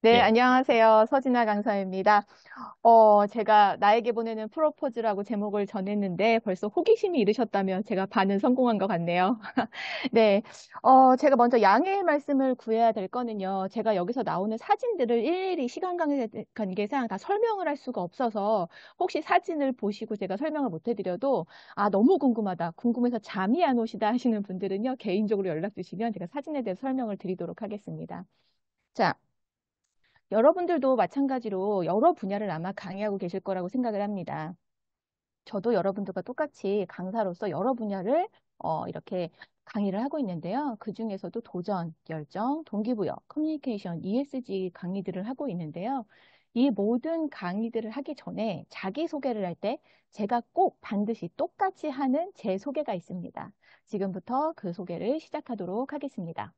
네, 예. 안녕하세요. 서진아 강사입니다. 제가 나에게 보내는 프로포즈라고 제목을 정했는데 벌써 호기심이 이르셨다면 제가 반은 성공한 것 같네요. 네, 제가 먼저 양해의 말씀을 구해야 될 거는요. 제가 여기서 나오는 사진들을 일일이 시간 관계상 다 설명을 할 수가 없어서 혹시 사진을 보시고 제가 설명을 못 해드려도 너무 궁금하다, 궁금해서 잠이 안 오시다 하시는 분들은요. 개인적으로 연락 주시면 제가 사진에 대해서 설명을 드리도록 하겠습니다. 자. 여러분들도 마찬가지로 여러 분야를 아마 강의하고 계실 거라고 생각을 합니다. 저도 여러분들과 똑같이 강사로서 여러 분야를 이렇게 강의를 하고 있는데요. 그 중에서도 도전, 열정, 동기부여, 커뮤니케이션, ESG 강의들을 하고 있는데요. 이 모든 강의들을 하기 전에 자기소개를 할 때 제가 꼭 반드시 똑같이 하는 제 소개가 있습니다. 지금부터 그 소개를 시작하도록 하겠습니다.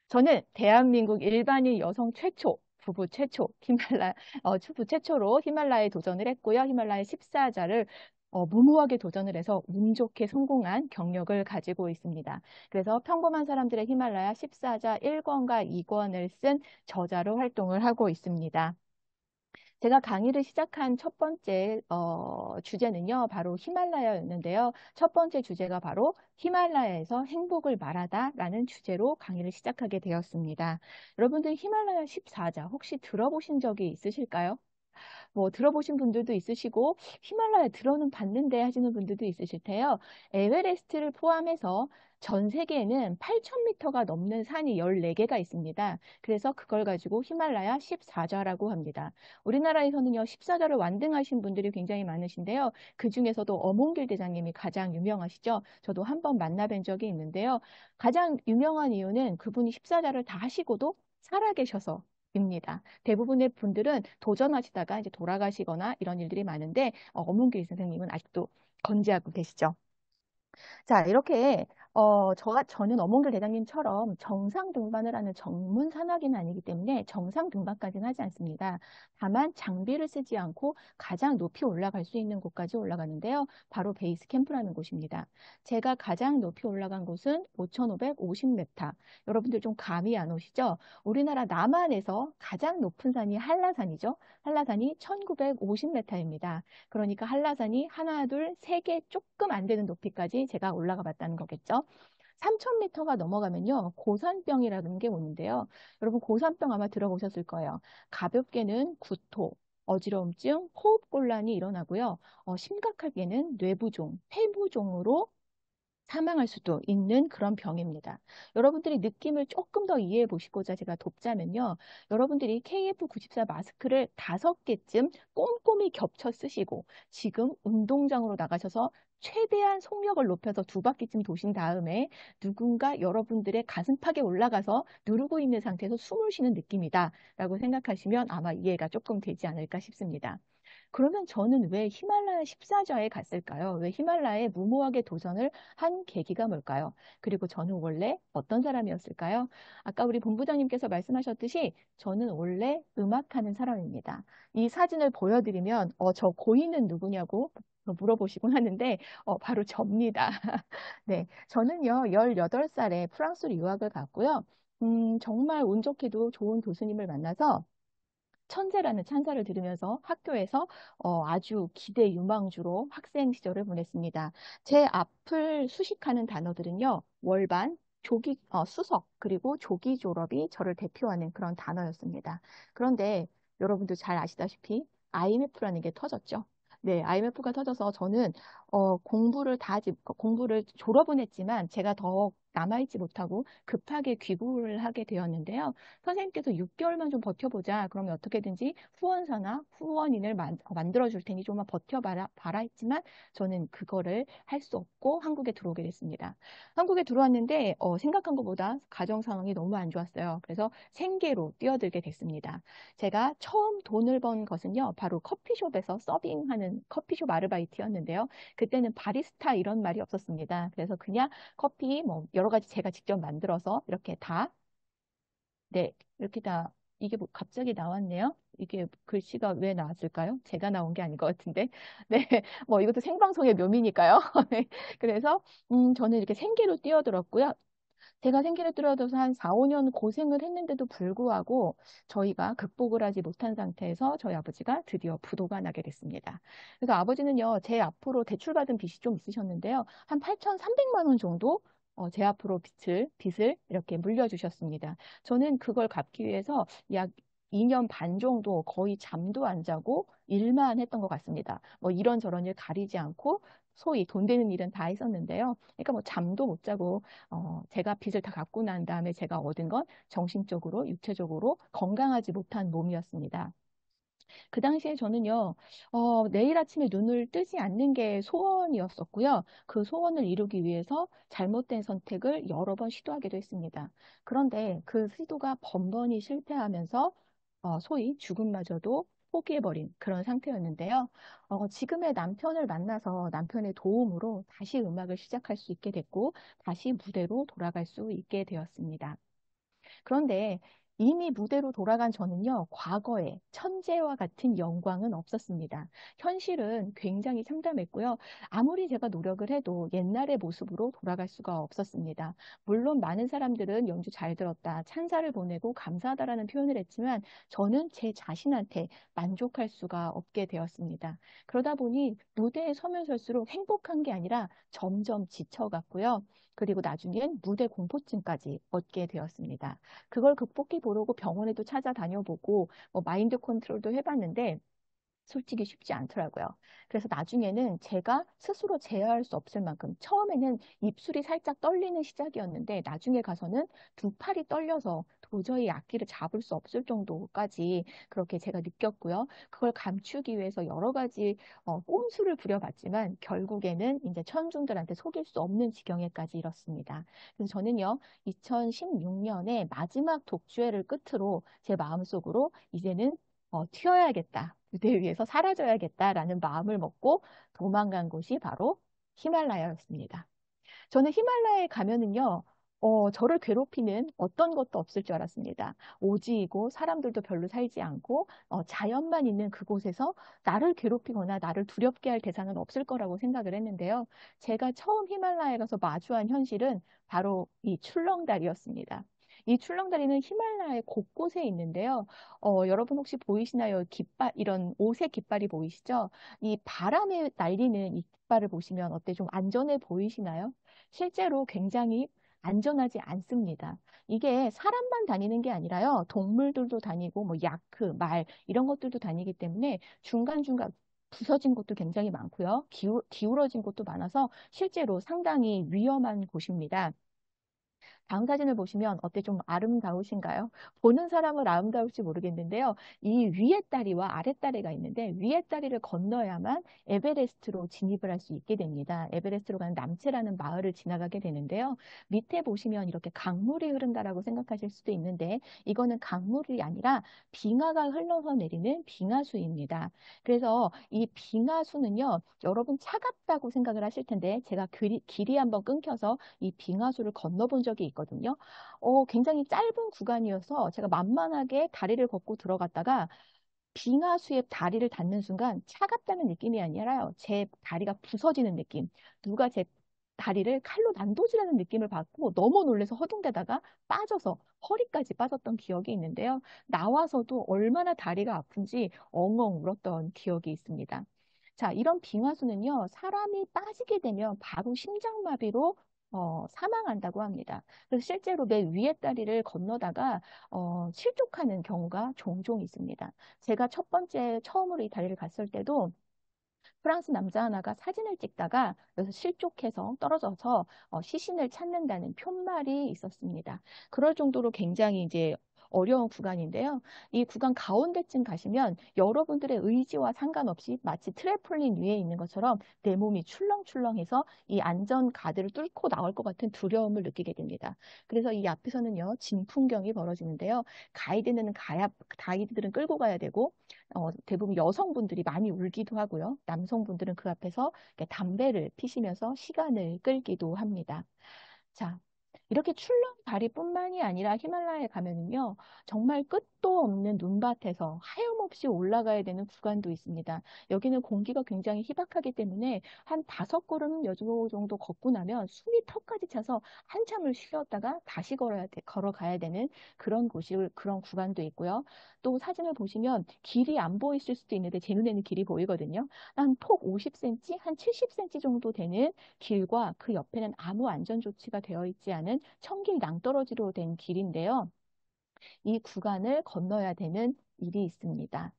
저는 대한민국 일반인 여성 최초, 부부 최초, 부부 최초로 히말라야에 도전을 했고요. 히말라야 14자를 무모하게 도전을 해서 운 좋게 성공한 경력을 가지고 있습니다. 그래서 평범한 사람들의 히말라야 14자 1권과 2권을 쓴 저자로 활동을 하고 있습니다. 제가 강의를 시작한 첫 번째 주제는요, 바로 히말라야였는데요. 첫 번째 주제가 바로 히말라야에서 행복을 말하다라는 주제로 강의를 시작하게 되었습니다. 여러분들 히말라야 14자 혹시 들어보신 적이 있으실까요? 뭐 들어보신 분들도 있으시고 히말라야 들어는 봤는데 하시는 분들도 있으실 테요. 에베레스트를 포함해서 전 세계에는 8,000m가 넘는 산이 14개가 있습니다. 그래서 그걸 가지고 히말라야 14자라고 합니다. 우리나라에서는요, 14자를 완등하신 분들이 굉장히 많으신데요. 그 중에서도 어몽길 대장님이 가장 유명하시죠. 저도 한번 만나뵌 적이 있는데요. 가장 유명한 이유는 그분이 14자를 다 하시고도 살아계셔서 입니다. 대부분의 분들은 도전하시다가 이제 돌아가시거나 이런 일들이 많은데 엄문길 선생님은 아직도 건재하고 계시죠. 자, 이렇게 저는 어몽길 대장님처럼 정상 등반을 하는 전문 산악인은 아니기 때문에 정상 등반까지는 하지 않습니다. 다만 장비를 쓰지 않고 가장 높이 올라갈 수 있는 곳까지 올라가는데요. 바로 베이스 캠프라는 곳입니다. 제가 가장 높이 올라간 곳은 5,550m. 여러분들 좀 감이 안 오시죠? 우리나라 남한에서 가장 높은 산이 한라산이죠. 한라산이 1,950m입니다. 그러니까 한라산이 하나, 둘, 세 개 조금 안 되는 높이까지 제가 올라가 봤다는 거겠죠. 3,000m가 넘어가면요, 고산병이라는 게 오는데요. 여러분, 고산병 아마 들어보셨을 거예요. 가볍게는 구토, 어지러움증, 호흡곤란이 일어나고요. 심각하게는 뇌부종, 폐부종으로 사망할 수도 있는 그런 병입니다. 여러분들이 느낌을 조금 더 이해해 보시고자 제가 돕자면요. 여러분들이 KF94 마스크를 5개쯤 꼼꼼히 겹쳐 쓰시고 지금 운동장으로 나가셔서 최대한 속력을 높여서 2바퀴쯤 도신 다음에 누군가 여러분들의 가슴팍에 올라가서 누르고 있는 상태에서 숨을 쉬는 느낌이다 라고 생각하시면 아마 이해가 조금 되지 않을까 싶습니다. 그러면 저는 왜 히말라야 14자에 갔을까요? 왜 히말라야에 무모하게 도전을 한 계기가 뭘까요? 그리고 저는 원래 어떤 사람이었을까요? 아까 우리 본부장님께서 말씀하셨듯이 저는 원래 음악하는 사람입니다. 이 사진을 보여드리면 저 고인은 누구냐고 물어보시곤 하는데 바로 접니다. 네, 저는요 18살에 프랑스로 유학을 갔고요. 정말 운 좋게도 좋은 교수님을 만나서 천재라는 찬사를 들으면서 학교에서 아주 기대 유망주로 학생 시절을 보냈습니다. 제 앞을 수식하는 단어들은요, 월반, 수석, 그리고 조기 졸업이 저를 대표하는 그런 단어였습니다. 그런데 여러분도 잘 아시다시피 IMF라는 게 터졌죠. 네, IMF가 터져서 저는 공부를 졸업은 했지만 제가 더 남아있지 못하고 급하게 귀국을 하게 되었는데요. 선생님께서 6개월만 좀 버텨보자. 그러면 어떻게든지 후원사나 후원인을 만들어 줄 테니 좀만 버텨봐라 했지만 저는 그거를 할 수 없고 한국에 들어오게 됐습니다. 한국에 들어왔는데 생각한 것보다 가정 상황이 너무 안 좋았어요. 그래서 생계로 뛰어들게 됐습니다. 제가 처음 돈을 번 것은요. 바로 커피숍에서 서빙하는 커피숍 아르바이트였는데요. 그때는 바리스타 이런 말이 없었습니다. 그래서 그냥 커피 뭐 여러 가지 제가 직접 만들어서 이렇게 다 네, 이렇게 다, 이게 뭐 갑자기 나왔네요. 이게 글씨가 왜 나왔을까요? 제가 나온 게 아닌 것 같은데. 네, 뭐 이것도 생방송의 묘미니까요. 네, 그래서, 저는 이렇게 생계로 뛰어들었고요. 제가 생기를 들어서 한 4, 5년 고생을 했는데도 불구하고 저희가 극복을 하지 못한 상태에서 저희 아버지가 드디어 부도가 나게 됐습니다. 그래서 아버지는요, 제 앞으로 대출받은 빚이 좀 있으셨는데요. 한 8,300만 원 정도 제 앞으로 빚을 이렇게 물려주셨습니다. 저는 그걸 갚기 위해서 약 2년 반 정도 거의 잠도 안 자고 일만 했던 것 같습니다. 뭐 이런저런 일 가리지 않고 소위 돈 되는 일은 다 했었는데요. 그러니까 뭐 잠도 못 자고 제가 빚을 다 갚고 난 다음에 제가 얻은 건 정신적으로, 육체적으로 건강하지 못한 몸이었습니다. 그 당시에 저는요, 내일 아침에 눈을 뜨지 않는 게 소원이었었고요. 그 소원을 이루기 위해서 잘못된 선택을 여러 번 시도하기도 했습니다. 그런데 그 시도가 번번이 실패하면서 소위 죽음마저도 포기해버린 그런 상태였는데요. 지금의 남편을 만나서 남편의 도움으로 다시 음악을 시작할 수 있게 됐고, 다시 무대로 돌아갈 수 있게 되었습니다. 그런데 이미 무대로 돌아간 저는요, 과거에 천재와 같은 영광은 없었습니다. 현실은 굉장히 참담했고요. 아무리 제가 노력을 해도 옛날의 모습으로 돌아갈 수가 없었습니다. 물론 많은 사람들은 연주 잘 들었다, 찬사를 보내고 감사하다라는 표현을 했지만 저는 제 자신한테 만족할 수가 없게 되었습니다. 그러다 보니 무대에 서면 설수록 행복한 게 아니라 점점 지쳐갔고요. 그리고 나중엔 무대 공포증까지 얻게 되었습니다. 그걸 극복해 보려고 병원에도 찾아다녀보고 뭐 마인드 컨트롤도 해봤는데 솔직히 쉽지 않더라고요. 그래서 나중에는 제가 스스로 제어할 수 없을 만큼 처음에는 입술이 살짝 떨리는 시작이었는데 나중에 가서는 두 팔이 떨려서 도저히 악기를 잡을 수 없을 정도까지 그렇게 제가 느꼈고요. 그걸 감추기 위해서 여러 가지 꼼수를 부려봤지만 결국에는 이제 천중들한테 속일 수 없는 지경에까지 이렇습니다. 그래서 저는요, 2016년에 마지막 독주회를 끝으로 제 마음속으로 이제는 튀어야겠다. 무대 위에서 사라져야겠다라는 마음을 먹고 도망간 곳이 바로 히말라야였습니다. 저는 히말라야에 가면은요, 저를 괴롭히는 어떤 것도 없을 줄 알았습니다. 오지이고 사람들도 별로 살지 않고 자연만 있는 그곳에서 나를 괴롭히거나 나를 두렵게 할 대상은 없을 거라고 생각을 했는데요. 제가 처음 히말라야에 가서 마주한 현실은 바로 이 출렁다리였습니다. 이 출렁다리는 히말라야 곳곳에 있는데요. 여러분 혹시 보이시나요? 깃발, 이런 오색 깃발이 보이시죠? 이 바람에 날리는 이 깃발을 보시면 어때? 좀 안전해 보이시나요? 실제로 굉장히 안전하지 않습니다. 이게 사람만 다니는 게 아니라요. 동물들도 다니고 뭐 야크, 말 이런 것들도 다니기 때문에 중간중간 부서진 곳도 굉장히 많고요. 기울어진 곳도 많아서 실제로 상당히 위험한 곳입니다. 다음 사진을 보시면 어때 좀 아름다우신가요? 보는 사람은 아름다울지 모르겠는데요. 이 위에 다리와 아래 다리가 있는데 위에 다리를 건너야만 에베레스트로 진입을 할 수 있게 됩니다. 에베레스트로 가는 남체라는 마을을 지나가게 되는데요. 밑에 보시면 이렇게 강물이 흐른다라고 생각하실 수도 있는데 이거는 강물이 아니라 빙하가 흘러서 내리는 빙하수입니다. 그래서 이 빙하수는요, 여러분 차갑다고 생각을 하실 텐데 제가 길이 한번 끊겨서 이 빙하수를 건너본 적이 있거든요. 굉장히 짧은 구간이어서 제가 만만하게 다리를 걷고 들어갔다가 빙하수에 다리를 닿는 순간 차갑다는 느낌이 아니라요. 제 다리가 부서지는 느낌. 누가 제 다리를 칼로 난도질하는 느낌을 받고 너무 놀라서 허둥대다가 빠져서 허리까지 빠졌던 기억이 있는데요. 나와서도 얼마나 다리가 아픈지 엉엉 울었던 기억이 있습니다. 자, 이런 빙하수는요, 사람이 빠지게 되면 바로 심장마비로 사망한다고 합니다. 그래서 실제로 맨 위에 다리를 건너다가 실족하는 경우가 종종 있습니다. 제가 첫 번째 처음으로 이 다리를 갔을 때도 프랑스 남자 하나가 사진을 찍다가 여기서 실족해서 떨어져서 시신을 찾는다는 푯말이 있었습니다. 그럴 정도로 굉장히 이제 어려운 구간인데요. 이 구간 가운데쯤 가시면 여러분들의 의지와 상관없이 마치 트램폴린 위에 있는 것처럼 내 몸이 출렁출렁해서 이 안전 가드를 뚫고 나올 것 같은 두려움을 느끼게 됩니다. 그래서 이 앞에서는요, 진풍경이 벌어지는데요. 가이드들은 끌고 가야 되고 대부분 여성분들이 많이 울기도 하고요. 남성분들은 그 앞에서 이렇게 담배를 피시면서 시간을 끌기도 합니다. 자, 이렇게 출렁다리뿐만이 아니라 히말라야에 가면은요, 정말 끝도 없는 눈밭에서 하염없이 올라가야 되는 구간도 있습니다. 여기는 공기가 굉장히 희박하기 때문에 한 5걸음 여주 정도 걷고 나면 숨이 턱까지 차서 한참을 쉬었다가 다시 걸어가야 되는 그런 그런 구간도 있고요. 또 사진을 보시면 길이 안 보이실 수도 있는데 제 눈에는 길이 보이거든요. 한 폭 50cm, 한 70cm 정도 되는 길과 그 옆에는 아무 안전 조치가 되어 있지 않은 청길 낭떠러지로 된 길인데요. 이 구간을 건너야 되는 일이 있습니다.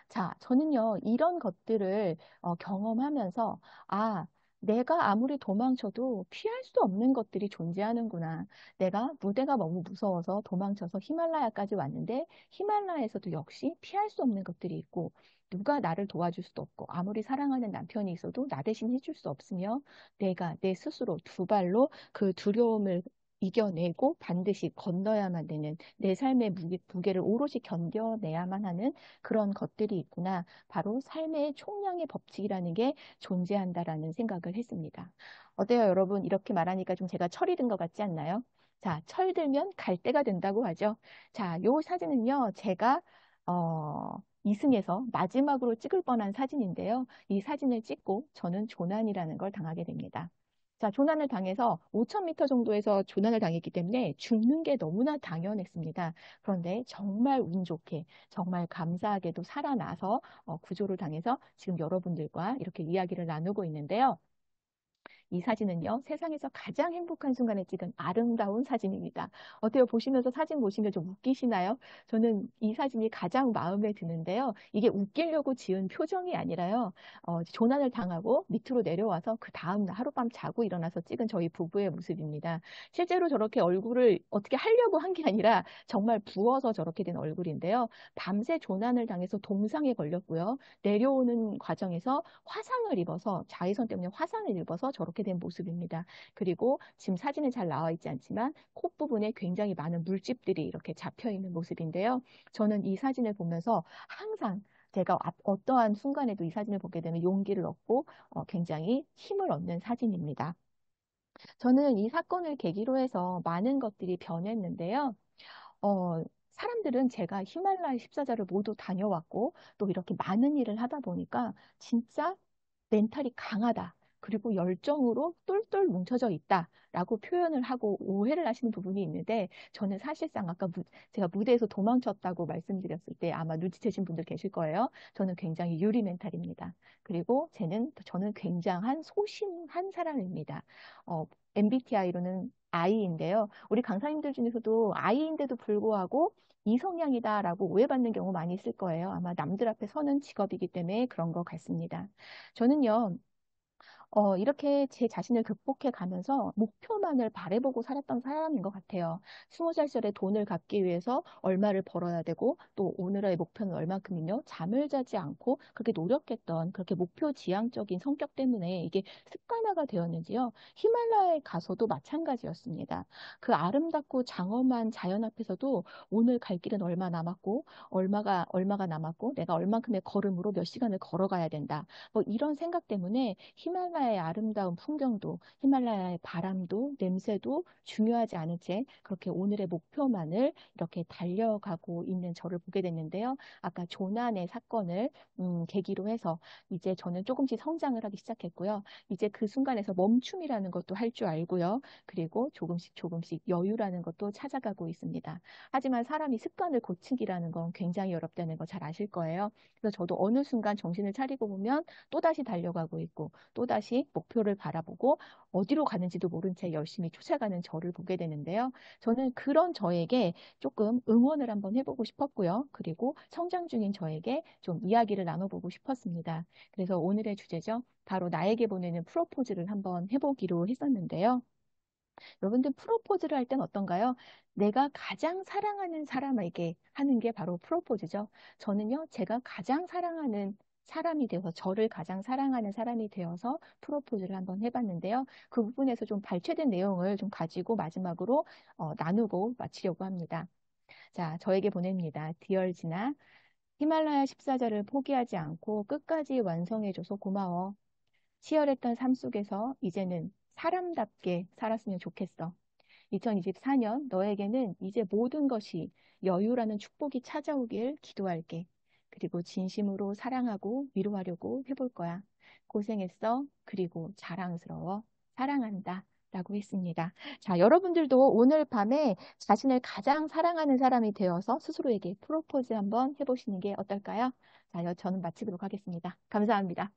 자, 저는요, 이런 것들을 경험하면서, 아, 내가 아무리 도망쳐도 피할 수 없는 것들이 존재하는구나. 내가 무대가 너무 무서워서 도망쳐서 히말라야까지 왔는데, 히말라야에서도 역시 피할 수 없는 것들이 있고, 누가 나를 도와줄 수도 없고, 아무리 사랑하는 남편이 있어도 나 대신 해줄 수 없으며, 내가 내 스스로 두 발로 그 두려움을 이겨내고 반드시 건너야만 되는 내 삶의 무게를 오롯이 견뎌내야만 하는 그런 것들이 있구나. 바로 삶의 총량의 법칙이라는 게 존재한다라는 생각을 했습니다. 어때요, 여러분? 이렇게 말하니까 좀 제가 철이 든 것 같지 않나요? 자, 철 들면 갈 때가 된다고 하죠. 자, 요 사진은요, 제가, 이승에서 마지막으로 찍을 뻔한 사진인데요. 이 사진을 찍고 저는 조난이라는 걸 당하게 됩니다. 자, 조난을 당해서 5,000m 정도에서 조난을 당했기 때문에 죽는 게 너무나 당연했습니다. 그런데 정말 운 좋게, 정말 감사하게도 살아나서 구조를 당해서 지금 여러분들과 이렇게 이야기를 나누고 있는데요. 이 사진은요, 세상에서 가장 행복한 순간에 찍은 아름다운 사진입니다. 어때요? 보시면서 사진 보시면 좀 웃기시나요? 저는 이 사진이 가장 마음에 드는데요. 이게 웃기려고 지은 표정이 아니라요. 조난을 당하고 밑으로 내려와서 그 다음날 하룻밤 자고 일어나서 찍은 저희 부부의 모습입니다. 실제로 저렇게 얼굴을 어떻게 하려고 한 게 아니라 정말 부어서 저렇게 된 얼굴인데요. 밤새 조난을 당해서 동상에 걸렸고요. 내려오는 과정에서 화상을 입어서 자외선 때문에 화상을 입어서 저렇게 된 모습입니다. 그리고 지금 사진은 잘 나와 있지 않지만 콧부분에 굉장히 많은 물집들이 이렇게 잡혀 있는 모습인데요. 저는 이 사진을 보면서 항상 제가 어떠한 순간에도 이 사진을 보게 되면 용기를 얻고 굉장히 힘을 얻는 사진입니다. 저는 이 사건을 계기로 해서 많은 것들이 변했는데요. 사람들은 제가 히말라야 14자를 모두 다녀왔고 또 이렇게 많은 일을 하다 보니까 진짜 멘탈이 강하다. 그리고 열정으로 똘똘 뭉쳐져 있다라고 표현을 하고 오해를 하시는 부분이 있는데 저는 사실상 아까 제가 무대에서 도망쳤다고 말씀드렸을 때 아마 눈치채신 분들 계실 거예요. 저는 굉장히 유리 멘탈입니다. 그리고 저는 굉장한 소심한 사람입니다. MBTI로는 I인데요. 우리 강사님들 중에서도 I인데도 불구하고 이성향이다라고 오해받는 경우 많이 있을 거예요. 아마 남들 앞에 서는 직업이기 때문에 그런 것 같습니다. 저는요, 이렇게 제 자신을 극복해 가면서 목표만을 바라보고 살았던 사람인 것 같아요. 20살 시절에 돈을 갚기 위해서 얼마를 벌어야 되고 또 오늘의 목표는 얼만큼이며 잠을 자지 않고 그렇게 노력했던 그렇게 목표 지향적인 성격 때문에 이게 습관화가 되었는지요. 히말라야에 가서도 마찬가지였습니다. 그 아름답고 장엄한 자연 앞에서도 오늘 갈 길은 얼마 남았고 얼마가 남았고 내가 얼만큼의 걸음으로 몇 시간을 걸어가야 된다. 뭐 이런 생각 때문에 히말라야의 아름다운 풍경도 히말라야의 바람도 냄새도 중요하지 않은 채 그렇게 오늘의 목표만을 이렇게 달려가고 있는 저를 보게 됐는데요. 아까 조난의 사건을 계기로 해서 이제 저는 조금씩 성장을 하기 시작했고요. 이제 그 순간에서 멈춤이라는 것도 할 줄 알고요. 그리고 조금씩 여유라는 것도 찾아가고 있습니다. 하지만 사람이 습관을 고치기라는 건 굉장히 어렵다는 거 잘 아실 거예요. 그래서 저도 어느 순간 정신을 차리고 보면 또다시 달려가고 있고 또다시 목표를 바라보고 어디로 가는지도 모른 채 열심히 쫓아가는 저를 보게 되는데요. 저는 그런 저에게 조금 응원을 한번 해보고 싶었고요. 그리고 성장 중인 저에게 좀 이야기를 나눠보고 싶었습니다. 그래서 오늘의 주제죠. 바로 나에게 보내는 프로포즈를 한번 해보기로 했었는데요. 여러분들 프로포즈를 할 땐 어떤가요? 내가 가장 사랑하는 사람에게 하는 게 바로 프로포즈죠. 저는요, 제가 가장 사랑하는 사람이 되어서, 저를 가장 사랑하는 사람이 되어서 프로포즈를 한번 해봤는데요. 그 부분에서 좀 발췌된 내용을 좀 가지고 마지막으로 나누고 마치려고 합니다. 자, 저에게 보냅니다. 디얼지나, 히말라야 14자를 포기하지 않고 끝까지 완성해줘서 고마워. 치열했던 삶 속에서 이제는 사람답게 살았으면 좋겠어. 2024년 너에게는 이제 모든 것이 여유라는 축복이 찾아오길 기도할게. 그리고 진심으로 사랑하고 위로하려고 해볼 거야. 고생했어. 그리고 자랑스러워. 사랑한다. 라고 했습니다. 자, 여러분들도 오늘 밤에 자신을 가장 사랑하는 사람이 되어서 스스로에게 프로포즈 한번 해보시는 게 어떨까요? 자, 저는 마치도록 하겠습니다. 감사합니다.